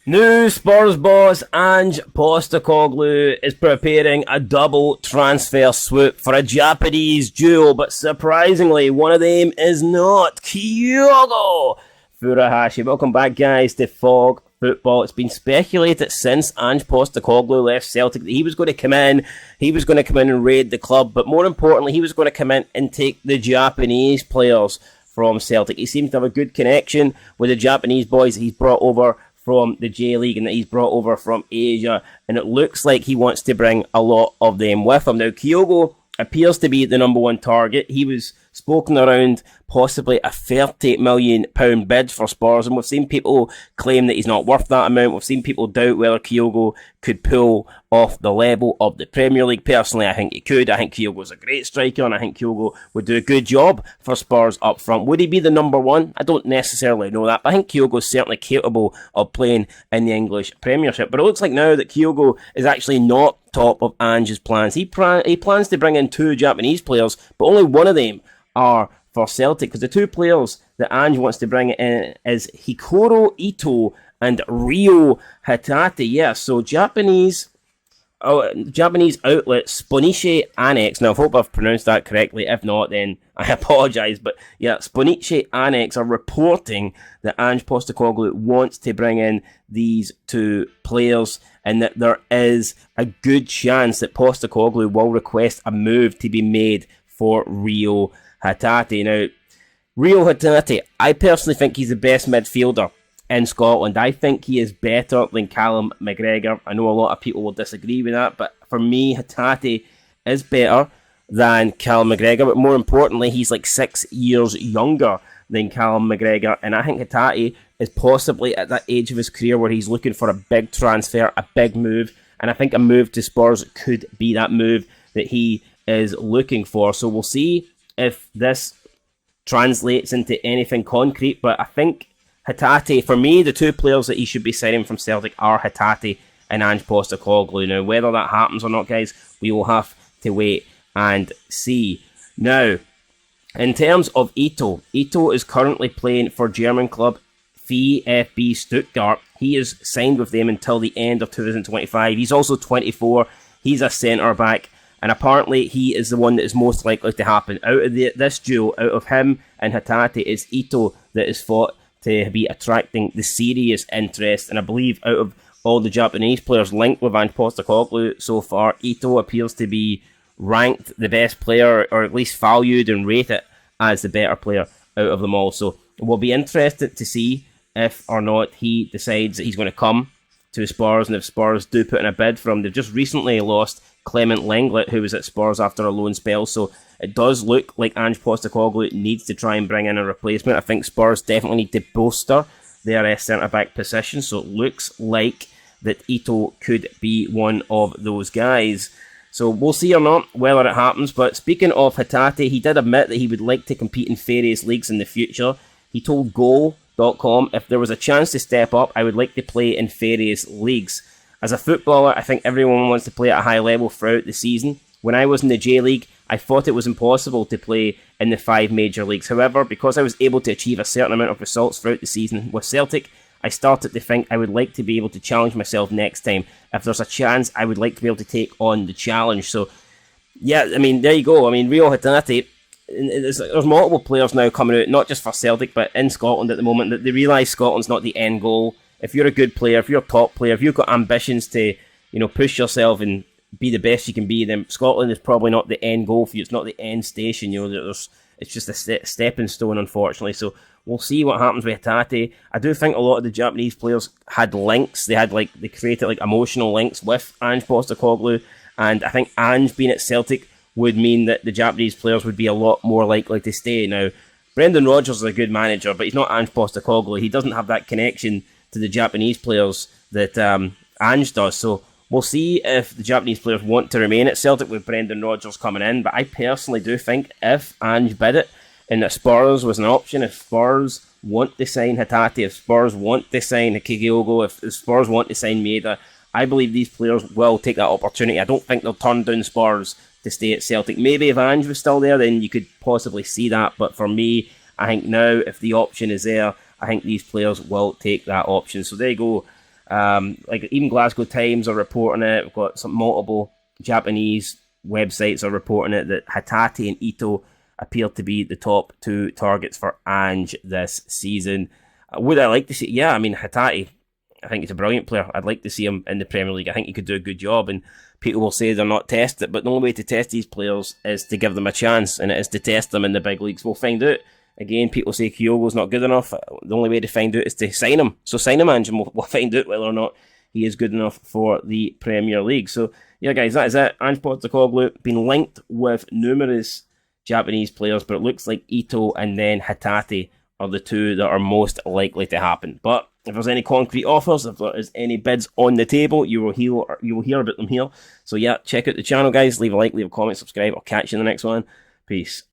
New Spurs boss Ange Postecoglou is preparing a double transfer swoop for a Japanese duo, but surprisingly, one of them is not Kyogo Furuhashi. Welcome back, guys, to Fog Football. It's been speculated since Ange Postecoglou left Celtic that he was going to come in and raid the club, but more importantly, he was going to come in and take the Japanese players from Celtic. He seems to have a good connection with the Japanese boys that he's brought over from the J-League and that he's brought over from Asia, and it looks like he wants to bring a lot of them with him. Now, Kyogo appears to be the number one target. He was spoken around possibly a £30 million bid for Spurs, and we've seen people claim that he's not worth that amount. We've seen people doubt whether Kyogo could pull off the level of the Premier League. Personally, I think he could. I think Kyogo's a great striker, and I think Kyogo would do a good job for Spurs up front. Would he be the number one? I don't necessarily know that, but I think Kyogo's certainly capable of playing in the English Premiership. But it looks like now that Kyogo is actually not top of Ange's plans. He plans to bring in two Japanese players, but only one of them are for Celtic, because the two players that Ange wants to bring in is Hikaru Ito and Ryo Hatate. Yeah, so Japanese outlet Sponiche Annex. Now, I hope I've pronounced that correctly. If not, then I apologise. But yeah, Sponiche Annex are reporting that Ange Postecoglou wants to bring in these two players, and that there is a good chance that Postecoglou will request a move to be made for Ryo Hatate. Now, Ryo Hatate, I personally think he's the best midfielder in Scotland. I think he is better than Callum McGregor. I know a lot of people will disagree with that, but for me, Hatate is better than Callum McGregor. But more importantly, he's like 6 years younger than Callum McGregor, and I think Hatate is possibly at that age of his career where he's looking for a big transfer, a big move, and I think a move to Spurs could be that move that he is looking for. So we'll see if this translates into anything concrete, but I think Hatate, for me, the two players that he should be signing from Celtic are Hatate and Ange Postecoglou. Now, whether that happens or not, guys, we will have to wait and see. Now, in terms of Ito is currently playing for German club VfB Stuttgart. He is signed with them until the end of 2025. He's also 24. He's a centre-back, and apparently he is the one that is most likely to happen. Out of this duo, out of him and Hatate, it's Ito that is thought to be attracting the serious interest, and I believe out of all the Japanese players linked with Ange Postecoglou so far, Ito appears to be ranked the best player, or at least valued and rated as the better player out of them all. So we'll be interested to see if or not he decides that he's going to come to Spurs, and if Spurs do put in a bid for him. They've just recently lost Clement Lenglet, who was at Spurs after a loan spell, so it does look like Ange Postecoglou needs to try and bring in a replacement. I think Spurs definitely need to bolster their centre-back position, so it looks like that Ito could be one of those guys. So we'll see or not whether it happens. But speaking of Hatate, he did admit that he would like to compete in various leagues in the future. He told Goal.com, if there was a chance to step up, I would like to play in various leagues. As a footballer, I think everyone wants to play at a high level throughout the season. When I was in the J-League, I thought it was impossible to play in the 5 major leagues. However, because I was able to achieve a certain amount of results throughout the season with Celtic, I started to think I would like to be able to challenge myself next time. If there's a chance, I would like to be able to take on the challenge. So, yeah, I mean, there you go. I mean, Ryo Hatate, there's multiple players now coming out, not just for Celtic, but in Scotland at the moment, that they realise Scotland's not the end goal. If you're a good player, if you're a top player, if you've got ambitions to, push yourself and be the best you can be, then Scotland is probably not the end goal for you. It's not the end station. It's just a stepping stone, unfortunately. So we'll see what happens with Tati. I do think a lot of the Japanese players had links. They created emotional links with Ange Postecoglou, and I think Ange being at Celtic would mean that the Japanese players would be a lot more likely to stay. Now, Brendan Rodgers is a good manager, but he's not Ange Postecoglou. He doesn't have that connection to the Japanese players that Ange does. So we'll see if the Japanese players want to remain at Celtic with Brendan Rodgers coming in. But I personally do think if Ange bid it and that Spurs was an option, if Spurs want to sign Hatate, if Spurs want to sign Kyogo, if Spurs want to sign Maeda, I believe these players will take that opportunity. I don't think they'll turn down Spurs to stay at Celtic. Maybe if Ange was still there, then you could possibly see that. But for me, I think now, if the option is there, I think these players will take that option. So there you go. Like even Glasgow Times are reporting it. We've got some multiple Japanese websites are reporting it that Hatate and Ito appear to be the top 2 targets for Ange this season. Would I like to see? Yeah, I mean Hatate, I think he's a brilliant player. I'd like to see him in the Premier League. I think he could do a good job, and people will say they're not tested, but the only way to test these players is to give them a chance, and it is to test them in the big leagues. We'll find out. Again, people say Kyogo's not good enough. The only way to find out is to sign him. So sign him, Ange, and we'll find out whether or not he is good enough for the Premier League. So, yeah, guys, that is it. Ange Postecoglou been linked with numerous Japanese players, but it looks like Ito and then Hatate are the 2 that are most likely to happen. But if there's any concrete offers, if there is any bids on the table, you will hear about them here. So, yeah, check out the channel, guys. Leave a like, leave a comment, subscribe. I'll catch you in the next one. Peace.